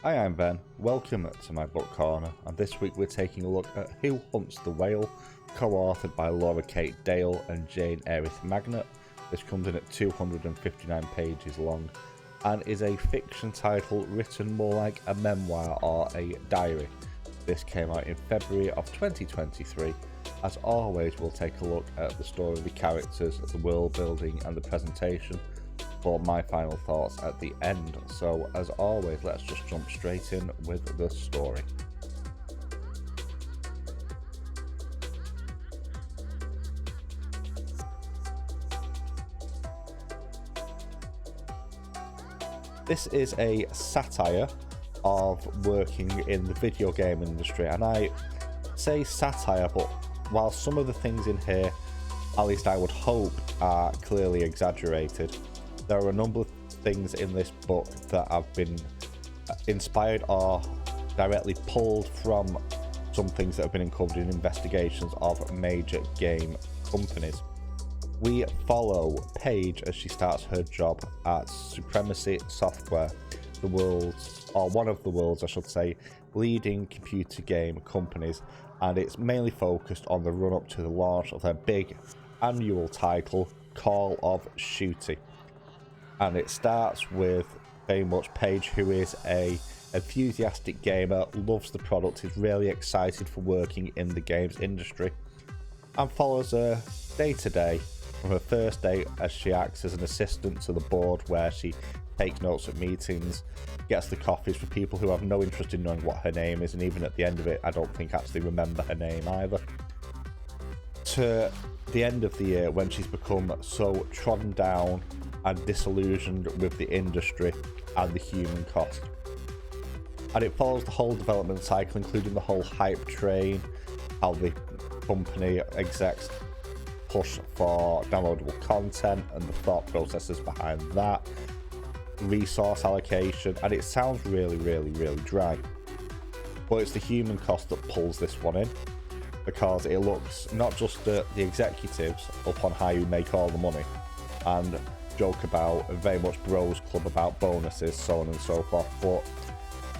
Hi, I'm Ben. Welcome to my book corner, and this week we're taking a look at Who Hunts the Whale, co-authored by Laura Kate Dale and Jane Aerith Magnet. This comes in at 259 pages long and is a fiction title written more like a memoir or a diary. This came out in February of 2023. As always, we'll take a look at the story, the characters, the world building and the presentation for my final thoughts at the end. So as always, let's just jump straight in with the story. This is a satire of working in the video game industry, and I say satire, but while some of the things in here, at least I would hope, are clearly exaggerated, there are a number of things in this book that have been inspired or directly pulled from some things that have been uncovered in investigations of major game companies. We follow Paige as she starts her job at Supremacy Software, the world's, or one of the world's, I should say, leading computer game companies, and it's mainly focused on the run-up to the launch of their big annual title, Call of Duty. And it starts with very much Paige, who is a enthusiastic gamer, loves the product, is really excited for working in the games industry, and follows her day to day from her first day as she acts as an assistant to the board, where she takes notes at meetings, gets the coffees for people who have no interest in knowing what her name is, and even at the end of it I don't think actually remember her name either, to the end of the year when she's become so trodden down and disillusioned with the industry and the human cost. And it follows the whole development cycle, including the whole hype train, how the company execs push for downloadable content and the thought processes behind that, resource allocation, and it sounds really dry, but it's the human cost that pulls this one in, because it looks not just at the executives upon how you make all the money and joke about, very much bros club about bonuses, so on and so forth, but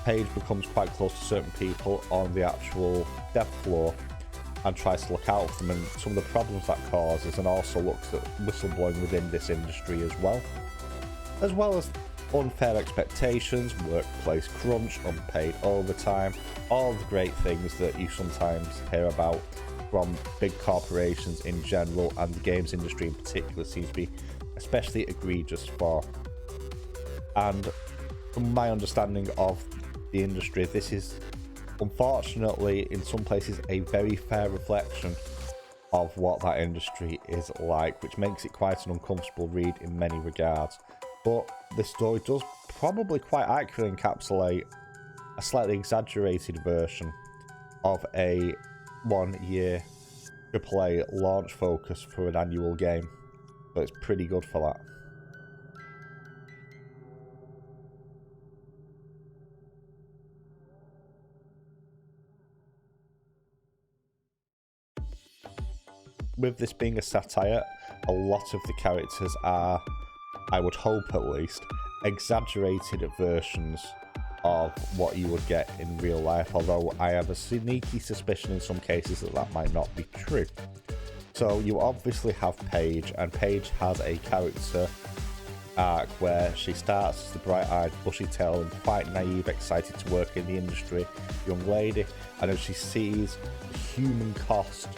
Paige becomes quite close to certain people on the actual dev floor and tries to look out for them and some of the problems that causes, and also looks at whistleblowing within this industry as well as unfair expectations, workplace crunch, unpaid overtime, all the great things that you sometimes hear about from big corporations in general, and the games industry in particular seems to be especially egregious for. And from my understanding of the industry, this is unfortunately in some places a very fair reflection of what that industry is like, which makes it quite an uncomfortable read in many regards. But this story does probably quite accurately encapsulate a slightly exaggerated version of a 1 year AAA launch focus for an annual game. So it's pretty good for that. With this being a satire, a lot of the characters are, I would hope at least, exaggerated versions of what you would get in real life, although I have a sneaky suspicion in some cases that that might not be true. So you obviously have Paige, and Paige has a character arc where she starts as the bright-eyed, bushy-tailed and quite naive, excited to work in the industry young lady, and as she sees the human cost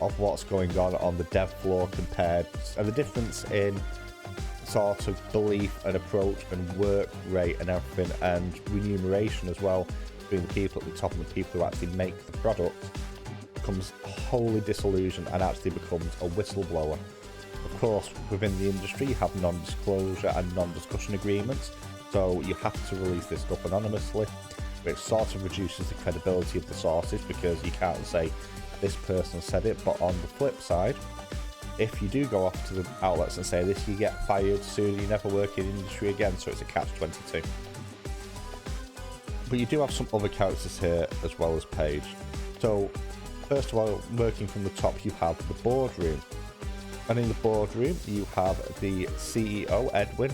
of what's going on the dev floor compared, and the difference in sort of belief and approach and work rate and everything, and remuneration as well, between the people at the top and the people who actually make the product, becomes wholly disillusioned and actually becomes a whistleblower. Of course, within the industry you have non-disclosure and non-discussion agreements, so you have to release this stuff anonymously, which sort of reduces the credibility of the sources, because you can't say this person said it. But on the flip side, if you do go off to the outlets and say this, you get fired soon, you never work in the industry again, so it's a catch-22. But you do have some other characters here as well as Paige. So first of all, working from the top, you have the boardroom, and in the boardroom you have the CEO Edwin,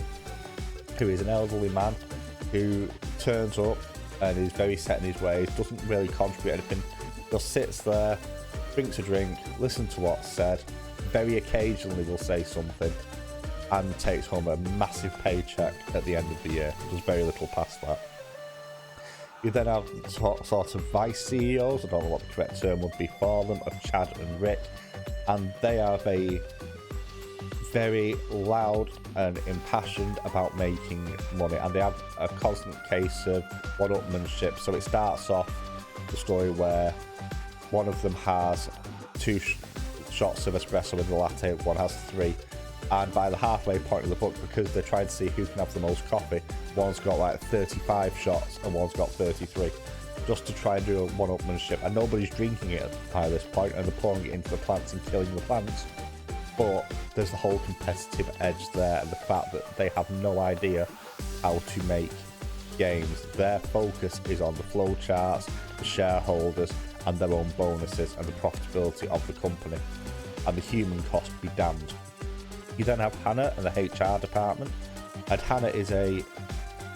who is an elderly man who turns up and is very set in his ways, doesn't really contribute anything, just sits there, drinks a drink, listens to what's said, very occasionally will say something, and takes home a massive paycheck at the end of the year. Does very little past that. You then have sort of vice CEOs, I don't know what the correct term would be for them, of Chad and Rick, and they are very loud and impassioned about making money, and they have a constant case of one-upmanship. So it starts off the story where one of them has 2 shots of espresso in the latte, one has 3, and by the halfway point of the book, because they're trying to see who can have the most coffee, one's got like 35 shots and one's got 33, just to try and do a one-upmanship, and nobody's drinking it by this point, and they're pouring it into the plants and killing the plants. But there's the whole competitive edge there, and the fact that they have no idea how to make games. Their focus is on the flow charts, the shareholders, and their own bonuses, and the profitability of the company, and the human cost be damned. You then have Hannah and the HR department, and Hannah is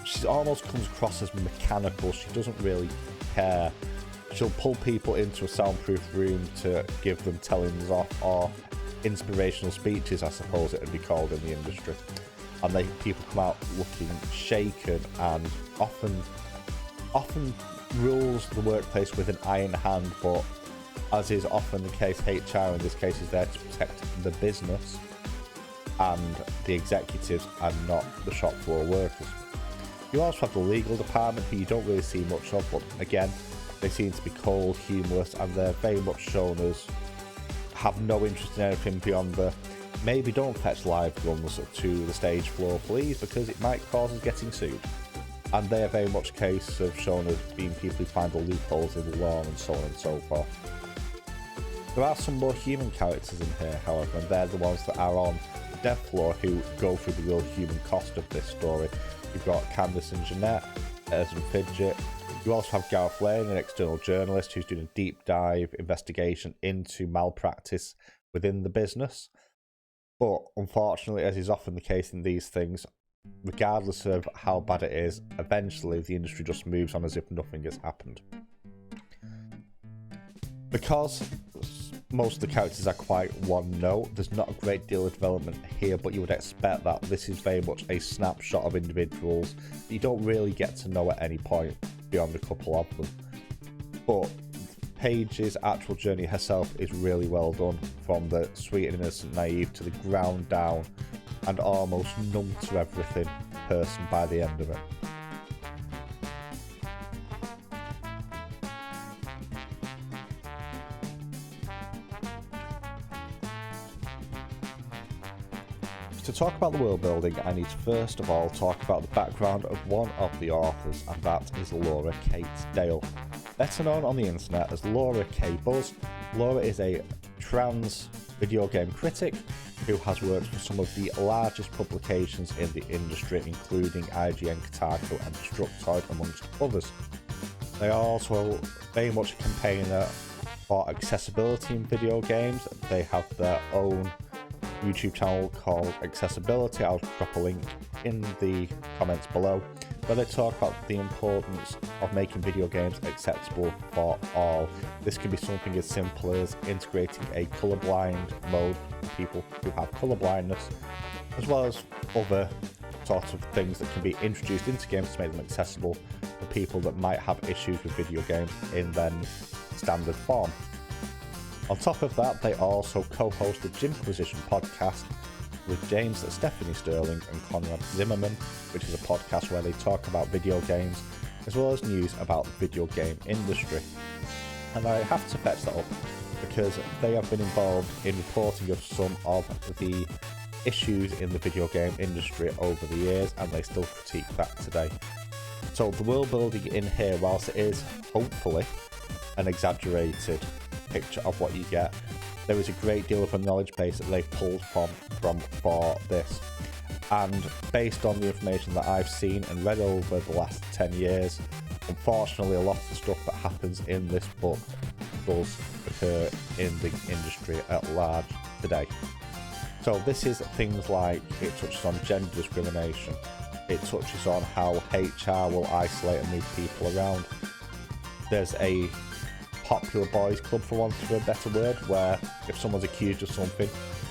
she almost comes across as mechanical. She doesn't really care. She'll pull people into a soundproof room to give them tellings off, or inspirational speeches, I suppose it would be called in the industry, and people come out looking shaken, and often rules the workplace with an iron hand. But as is often the case, HR in this case is there to protect the business and the executives, and not the shop floor workers. You also have the legal department, who you don't really see much of, but again, they seem to be cold, humorless, and they're very much shown as have no interest in anything beyond the maybe don't fetch live guns to the stage floor, please, because it might cause us getting sued. And they are very much a case of shown as being people who find the loopholes in the law, and so on and so forth. There are some more human characters in here, however, and they're the ones that are on the dev floor who go through the real human cost of this story. You've got Candice and Jeanette, Ez and Fidget. You also have Gareth Lane, an external journalist who's doing a deep dive investigation into malpractice within the business. But unfortunately, as is often the case in these things, regardless of how bad it is, eventually the industry just moves on as if nothing has happened. Because most of the characters are quite one note, there's not a great deal of development here, but you would expect that this is very much a snapshot of individuals that you don't really get to know at any point beyond a couple of them. But Paige's actual journey herself is really well done, from the sweet and innocent naive to the ground down and almost numb to everything person by the end of it. To talk about the world building, I need to first of all talk about the background of one of the authors, and that is Laura Kate Dale. Better known on the internet as Laura K. Buzz, Laura is a trans video game critic who has worked for some of the largest publications in the industry, including IGN, Kotaku and Destructoid, amongst others. They are also very much a campaigner for accessibility in video games. They have their own YouTube channel called Accessibility. I'll drop a link in the comments below, where they talk about the importance of making video games acceptable for all. This can be something as simple as integrating a colorblind mode for people who have colorblindness, as well as other sorts of things that can be introduced into games to make them accessible for people that might have issues with video games in their standard form. On top of that, they also co-host the Chimpazilla podcast with James, Stephanie Sterling and Conrad Zimmerman, which is a podcast where they talk about video games as well as news about the video game industry. And I have to fetch that up because they have been involved in reporting of some of the issues in the video game industry over the years, and they still critique that today. So the world building in here, whilst it is hopefully an exaggerated picture of what you get, there is a great deal of a knowledge base that they've pulled from for this, and based on the information that I've seen and read over the last 10 years, unfortunately a lot of the stuff that happens in this book does occur in the industry at large today. So this is things like, it touches on gender discrimination, it touches on how HR will isolate and move people around. There's a popular boys club, for want of a better word, where if someone's accused of something,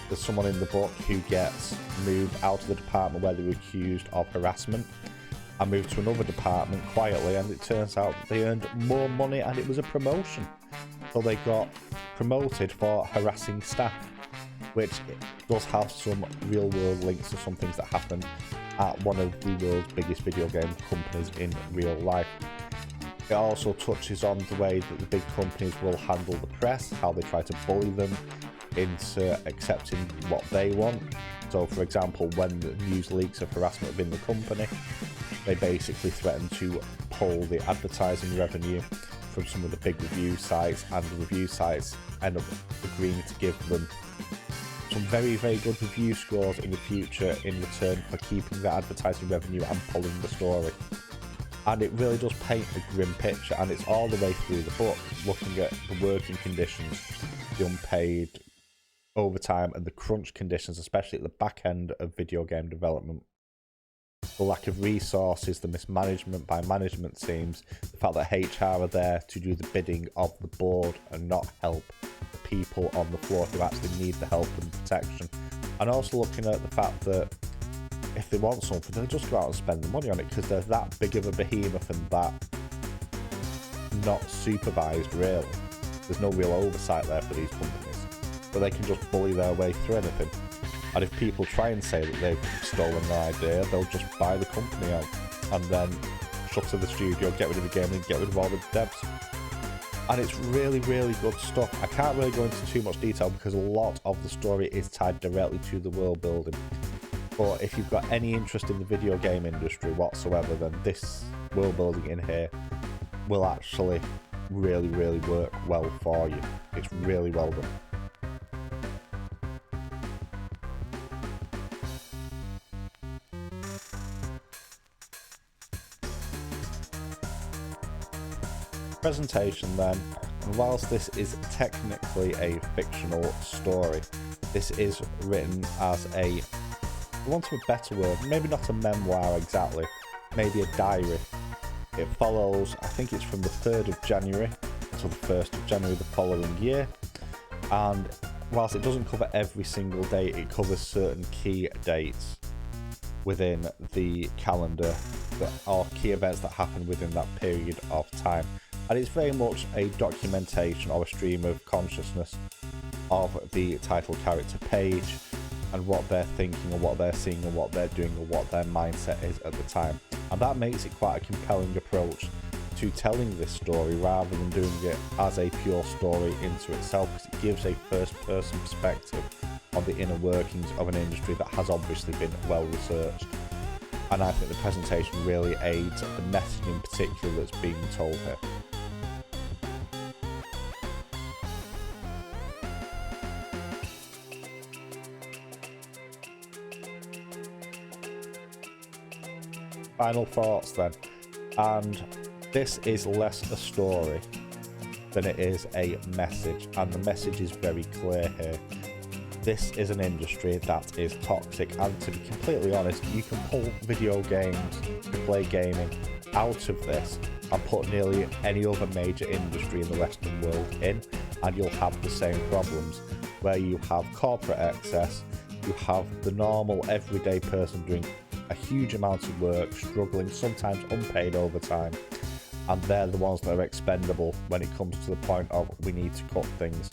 there's someone in the book who gets moved out of the department where they were accused of harassment and moved to another department quietly, and it turns out they earned more money and it was a promotion. So they got promoted for harassing staff, which does have some real world links to some things that happened at one of the world's biggest video game companies in real life. It also touches on the way that the big companies will handle the press, how they try to bully them into accepting what they want. So for example, when the news leaks of harassment within the company, they basically threaten to pull the advertising revenue from some of the big review sites, and the review sites end up agreeing to give them some very, very good review scores in the future in return for keeping the advertising revenue and pulling the story. And it really does paint a grim picture, and it's all the way through the book, looking at the working conditions, the unpaid overtime, and the crunch conditions, especially at the back end of video game development. The lack of resources, the mismanagement by management teams, the fact that HR are there to do the bidding of the board and not help the people on the floor who actually need the help and protection. And also looking at the fact that if they want something, they'll just go out and spend the money on it, because they're that big of a behemoth and that not supervised, really. There's no real oversight there for these companies, so they can just bully their way through anything. And if people try and say that they've stolen an idea, they'll just buy the company out and then shutter the studio, get rid of the game, and get rid of all the devs. And it's really, really good stuff. I can't really go into too much detail because a lot of the story is tied directly to the world building. But if you've got any interest in the video game industry whatsoever, then this world building in here will actually really, really work well for you. It's really well done. Presentation then, and whilst this is technically a fictional story, this is written as a, for want of a better word, maybe not a memoir exactly, maybe a diary. It follows, I think it's from the 3rd of January until the 1st of January the following year, and whilst it doesn't cover every single date, it covers certain key dates within the calendar that are key events that happen within that period of time. And it's very much a documentation or a stream of consciousness of the title character Paige and what they're thinking and what they're seeing and what they're doing and what their mindset is at the time. And that makes it quite a compelling approach to telling this story rather than doing it as a pure story into itself, because it gives a first-person perspective on the inner workings of an industry that has obviously been well researched. And I think the presentation really aids the message in particular that's being told here. Final thoughts then, and this is less a story than it is a message, and the message is very clear here. This is an industry that is toxic, and to be completely honest, you can pull video games, play gaming out of this and put nearly any other major industry in the Western world in, and you'll have the same problems, where you have corporate excess, you have the normal everyday person doing a huge amount of work, struggling, sometimes unpaid overtime, and they're the ones that are expendable when it comes to the point of we need to cut things.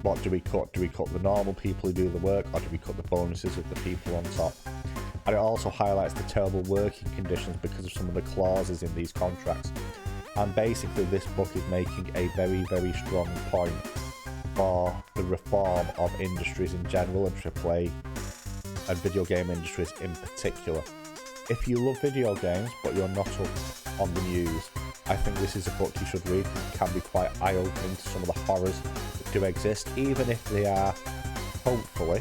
What do we cut? Do we cut the normal people who do the work, or do we cut the bonuses of the people on top? And it also highlights the terrible working conditions because of some of the clauses in these contracts. And basically this book is making a very, very strong point for the reform of industries in general and AAA and video game industries in particular. If you love video games but you're not up on the news, I think this is a book you should read. It can be quite eye-opening to some of the horrors that do exist, even if they are, hopefully,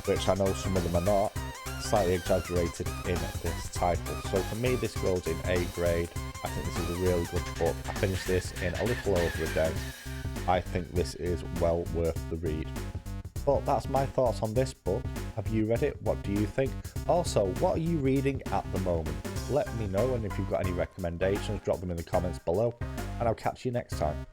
which I know some of them are not, slightly exaggerated in this title. So for me, this goes in A grade. I think this is a really good book. I finished this in a little over a day. I think this is well worth the read. But that's my thoughts on this book. Have you read it? What do you think? Also, what are you reading at the moment? Let me know, and if you've got any recommendations, drop them in the comments below, and I'll catch you next time.